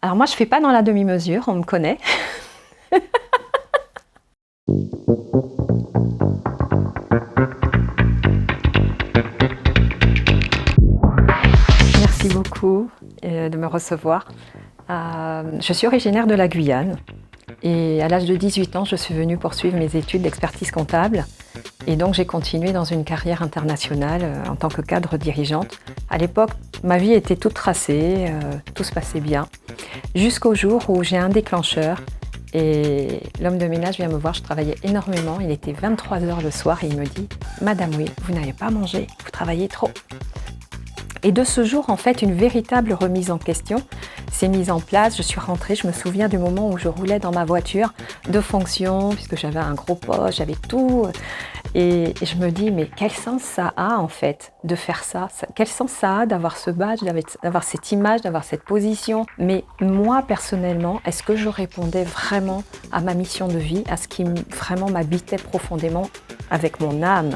Alors moi, je ne fais pas dans la demi-mesure, on me connaît. Merci beaucoup de me recevoir. Je suis originaire de la Guyane et à l'âge de 18 ans, je suis venue poursuivre mes études d'expertise comptable. Et donc j'ai continué dans une carrière internationale en tant que cadre dirigeante. À l'époque, ma vie était toute tracée, tout se passait bien, jusqu'au jour où j'ai un déclencheur et l'homme de ménage vient me voir, je travaillais énormément, il était 23 h le soir et il me dit « Madame, oui, vous n'avez pas mangé, vous travaillez trop ». Et de ce jour, en fait, une véritable remise en question s'est mise en place. Je suis rentrée, je me souviens du moment où je roulais dans ma voiture de fonction, puisque j'avais un gros poste, j'avais tout. Et je me dis, mais quel sens ça a en fait de faire ça? Quel sens ça a d'avoir ce badge, d'avoir cette image, d'avoir cette position? Mais moi, personnellement, est-ce que je répondais vraiment à ma mission de vie, à ce qui vraiment m'habitait profondément avec mon âme?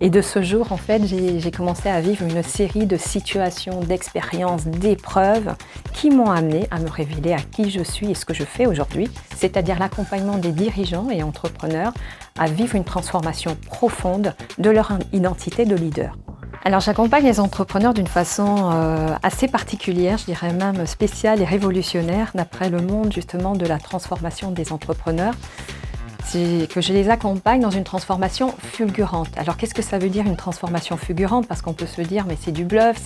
Et de ce jour, en fait, j'ai commencé à vivre une série de situations, d'expériences, d'épreuves qui m'ont amené à me révéler à qui je suis et ce que je fais aujourd'hui, c'est-à-dire l'accompagnement des dirigeants et entrepreneurs à vivre une transformation profonde de leur identité de leader. Alors j'accompagne les entrepreneurs d'une façon assez particulière, je dirais même spéciale et révolutionnaire, d'après le monde justement de la transformation des entrepreneurs. C'est que je les accompagne dans une transformation fulgurante. Alors qu'est-ce que ça veut dire une transformation fulgurante? Parce qu'on peut se dire mais c'est du bluff,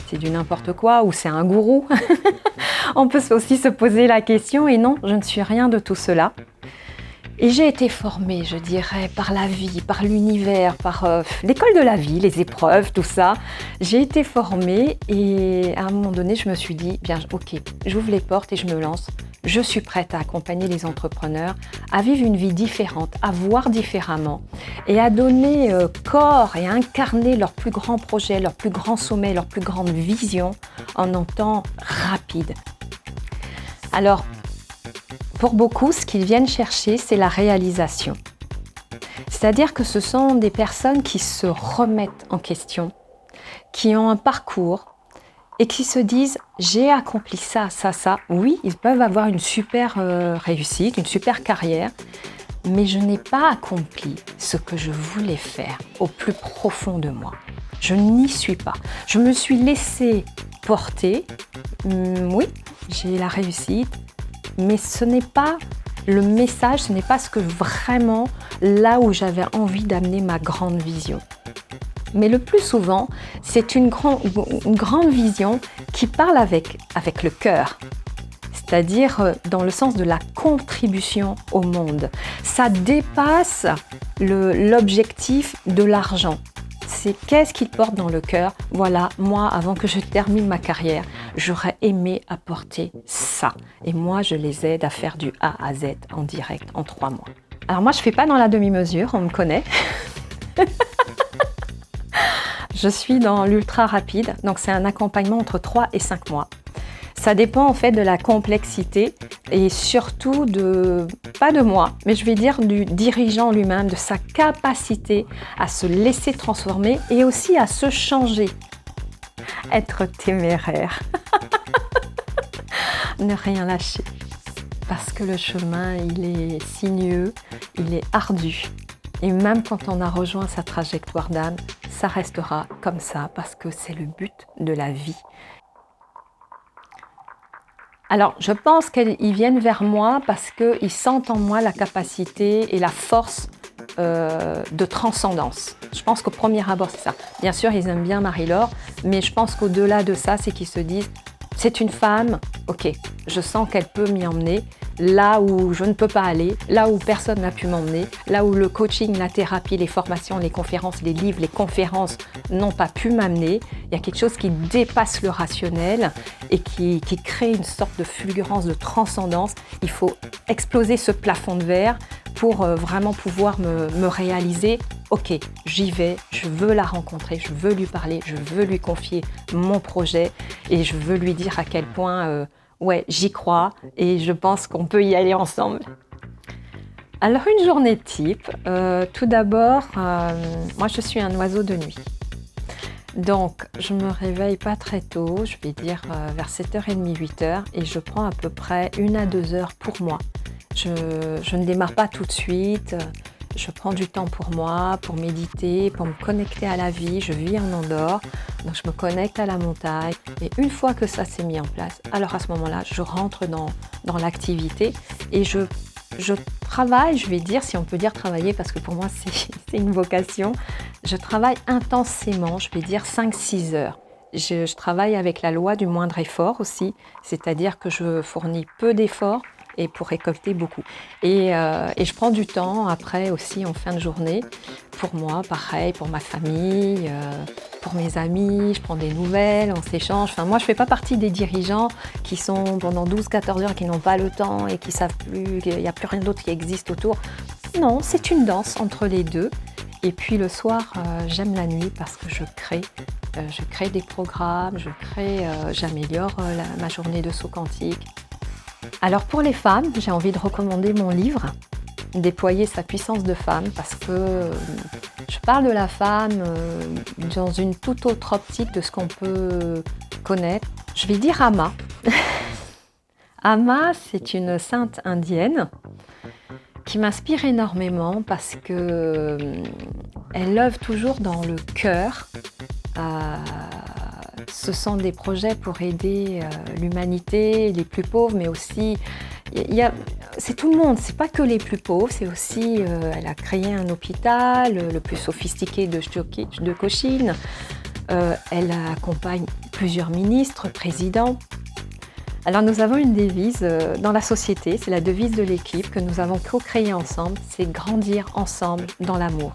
c'est du n'importe quoi ou c'est un gourou. On peut aussi se poser la question et non, je ne suis rien de tout cela. Et j'ai été formée, je dirais, par la vie, par l'univers, par l'école de la vie, les épreuves, tout ça. J'ai été formée et à un moment donné, je me suis dit, bien ok, j'ouvre les portes et je me lance. Je suis prête à accompagner les entrepreneurs à vivre une vie différente, à voir différemment et à donner corps et à incarner leurs plus grands projets, leurs plus grands sommets, leurs plus grandes visions en un temps rapide. Alors, pour beaucoup, ce qu'ils viennent chercher, c'est la réalisation. C'est-à-dire que ce sont des personnes qui se remettent en question, qui ont un parcours, et qui se disent « j'ai accompli ça, ça, ça ». Oui, ils peuvent avoir une super réussite, une super carrière, mais je n'ai pas accompli ce que je voulais faire au plus profond de moi. Je n'y suis pas. Je me suis laissée porter. Oui, j'ai la réussite, mais ce n'est pas le message, ce n'est pas ce que vraiment là où j'avais envie d'amener ma grande vision. Mais le plus souvent, c'est une grande vision qui parle avec le cœur, c'est-à-dire dans le sens de la contribution au monde. Ça dépasse l'objectif de l'argent. C'est qu'est-ce qu'il porte dans le cœur? Voilà, moi, avant que je termine ma carrière, j'aurais aimé apporter ça. Et moi, je les aide à faire du A à Z en direct en 3 mois. Alors moi, je ne fais pas dans la demi-mesure, on me connaît. Je suis dans l'ultra rapide, donc c'est un accompagnement entre 3 et 5 mois. Ça dépend en fait de la complexité et surtout pas de moi, mais je vais dire du dirigeant lui-même, de sa capacité à se laisser transformer et aussi à se changer. Être téméraire. Ne rien lâcher. Parce que le chemin, il est sinueux, il est ardu. Et même quand on a rejoint sa trajectoire d'âme, ça restera comme ça parce que c'est le but de la vie. Alors, je pense qu'ils viennent vers moi parce qu'ils sentent en moi la capacité et la force de transcendance. Je pense qu'au premier abord, c'est ça. Bien sûr, ils aiment bien Marie-Laure, mais je pense qu'au-delà de ça, c'est qu'ils se disent « c'est une femme, ok, je sens qu'elle peut m'y emmener ». Là où je ne peux pas aller, là où personne n'a pu m'emmener, là où le coaching, la thérapie, les formations, les conférences, les livres, les conférences n'ont pas pu m'amener, il y a quelque chose qui dépasse le rationnel et qui crée une sorte de fulgurance, de transcendance. Il faut exploser ce plafond de verre pour vraiment pouvoir me réaliser. Ok, j'y vais, je veux la rencontrer, je veux lui parler, je veux lui confier mon projet et je veux lui dire à quel point ouais, j'y crois et je pense qu'on peut y aller ensemble. Alors une journée type, tout d'abord, moi je suis un oiseau de nuit. Donc, je me réveille pas très tôt, je vais dire vers 7h30, 8h, et je prends à peu près 1 à 2 heures pour moi. Je ne démarre pas tout de suite, je prends du temps pour moi, pour méditer, pour me connecter à la vie. Je vis en Andorre, donc je me connecte à la montagne. Et une fois que ça s'est mis en place, alors à ce moment-là, je rentre dans l'activité et je travaille, je vais dire, si on peut dire travailler, parce que pour moi c'est une vocation, je travaille intensément, je vais dire 5-6 heures. Je travaille avec la loi du moindre effort aussi, c'est-à-dire que je fournis peu d'efforts et pour récolter beaucoup. Et je prends du temps après aussi en fin de journée, pour moi, pareil, pour ma famille, pour mes amis, je prends des nouvelles, on s'échange. Enfin, moi, je ne fais pas partie des dirigeants qui sont pendant 12-14 heures, qui n'ont pas le temps et qui ne savent plus, qu'il n'y a plus rien d'autre qui existe autour. Non, c'est une danse entre les deux. Et puis le soir, j'aime la nuit parce que je crée. Je crée des programmes, j'améliore ma journée de saut quantique. Alors pour les femmes, j'ai envie de recommander mon livre, Déployer sa puissance de femme, parce que je parle de la femme dans une toute autre optique de ce qu'on peut connaître. Je vais dire Amma. Amma, c'est une sainte indienne qui m'inspire énormément parce que elle œuvre toujours dans le cœur. Ce sont des projets pour aider l'humanité, les plus pauvres, mais aussi, c'est tout le monde, c'est pas que les plus pauvres, c'est aussi, elle a créé un hôpital, le plus sophistiqué de Cochin, elle accompagne plusieurs ministres, présidents. Alors nous avons une devise dans la société, c'est la devise de l'équipe que nous avons co-créée ensemble, c'est grandir ensemble dans l'amour.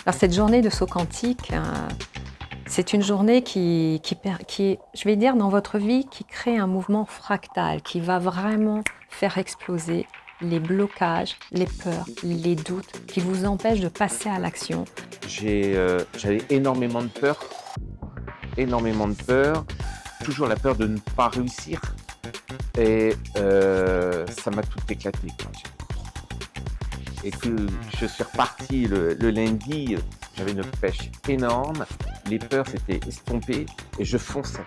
Alors cette journée de saut quantique, c'est une journée qui, je vais dire, dans votre vie, qui crée un mouvement fractal, qui va vraiment faire exploser les blocages, les peurs, les doutes, qui vous empêchent de passer à l'action. J'avais énormément de peur, toujours la peur de ne pas réussir. Et ça m'a tout éclaté, quoi. Et que je suis reparti le lundi, j'avais une pêche énorme, les peurs s'étaient estompées et je fonçais.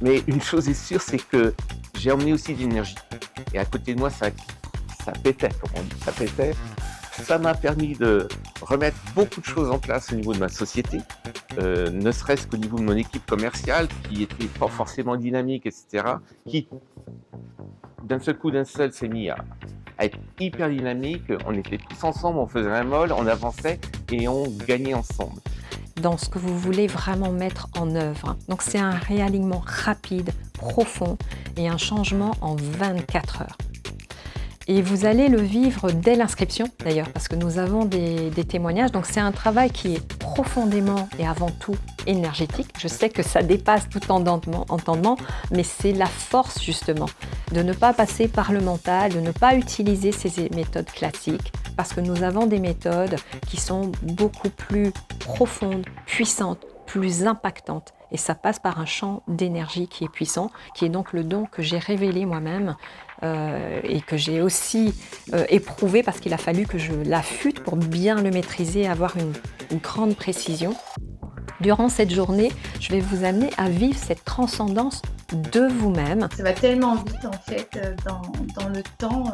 Mais une chose est sûre, c'est que j'ai emmené aussi de l'énergie. Et à côté de moi, ça pétait, comme on dit, ça pétait. Ça m'a permis de remettre beaucoup de choses en place au niveau de ma société, ne serait-ce qu'au niveau de mon équipe commerciale, qui était pas forcément dynamique, etc., qui, d'un seul, s'est mis à être hyper dynamique. On était tous ensemble, on faisait un mol, on avançait et on gagnait ensemble. Dans ce que vous voulez vraiment mettre en œuvre. Donc c'est un réalignement rapide, profond et un changement en 24 heures. Et vous allez le vivre dès l'inscription d'ailleurs, parce que nous avons des témoignages. Donc c'est un travail qui est profondément et avant tout énergétique. Je sais que ça dépasse tout entendement, mais c'est la force justement de ne pas passer par le mental, de ne pas utiliser ces méthodes classiques, parce que nous avons des méthodes qui sont beaucoup plus profondes, puissantes, plus impactantes. Et ça passe par un champ d'énergie qui est puissant, qui est donc le don que j'ai révélé moi-même et que j'ai aussi éprouvé parce qu'il a fallu que je l'affûte pour bien le maîtriser, avoir une grande précision. Durant cette journée, je vais vous amener à vivre cette transcendance de vous-même. Ça va tellement vite en fait dans le temps,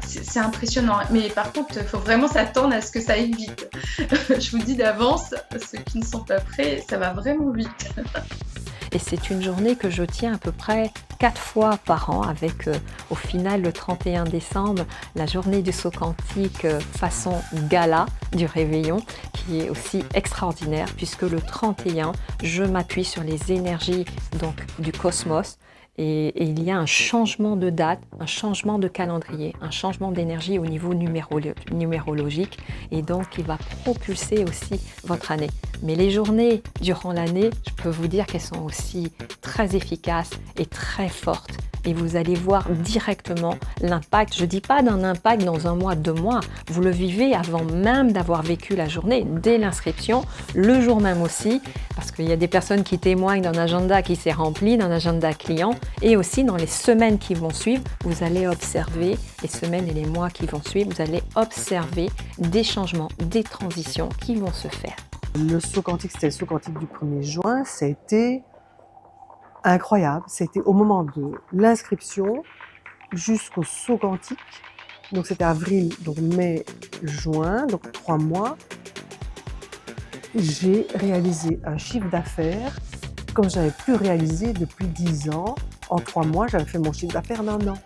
c'est impressionnant. Mais par contre, il faut vraiment s'attendre à ce que ça aille vite. Je vous dis d'avance, ceux qui ne sont pas prêts, ça va vraiment vite. Et c'est une journée que je tiens à peu près 4 fois par an avec au final le 31 décembre, la journée du saut quantique façon gala du réveillon qui est aussi extraordinaire puisque le 31, je m'appuie sur les énergies donc, du cosmos et il y a un changement de date, un changement de calendrier, un changement d'énergie au niveau numérologique et donc il va propulser aussi votre année. Mais les journées durant l'année, je peux vous dire qu'elles sont aussi très efficaces et très fortes et vous allez voir directement l'impact. Je ne dis pas d'un impact dans 1 mois, 2 mois, vous le vivez avant même d'avoir vécu la journée, dès l'inscription, le jour même aussi, parce qu'il y a des personnes qui témoignent d'un agenda qui s'est rempli, d'un agenda client, et aussi dans les semaines qui vont suivre, vous allez observer, les semaines et les mois qui vont suivre, vous allez observer des changements, des transitions qui vont se faire. Le saut quantique, c'était le saut quantique du 1er juin, ça a été incroyable. C'était au moment de l'inscription jusqu'au saut quantique. Donc c'était avril, donc mai, juin, donc 3 mois. J'ai réalisé un chiffre d'affaires comme je n'avais plus réalisé depuis 10 ans. En 3 mois, j'avais fait mon chiffre d'affaires d'1 an.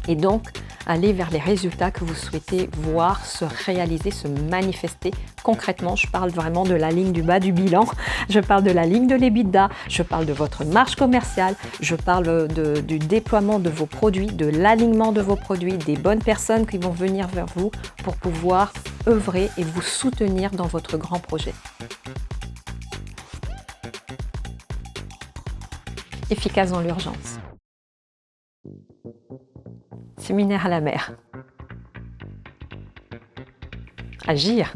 Et donc, aller vers les résultats que vous souhaitez voir se réaliser, se manifester concrètement. Je parle vraiment de la ligne du bas du bilan, je parle de la ligne de l'EBITDA, je parle de votre marge commerciale, je parle du déploiement de vos produits, de l'alignement de vos produits, des bonnes personnes qui vont venir vers vous pour pouvoir œuvrer et vous soutenir dans votre grand projet. Efficace dans l'urgence. Séminaire à la mer. Agir.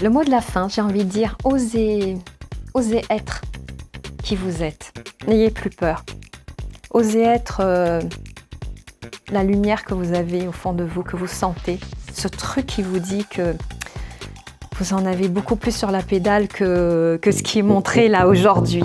Le mot de la fin, j'ai envie de dire, osez être qui vous êtes. N'ayez plus peur. Osez être la lumière que vous avez au fond de vous, que vous sentez. Ce truc qui vous dit que vous en avez beaucoup plus sur la pédale que ce qui est montré là aujourd'hui.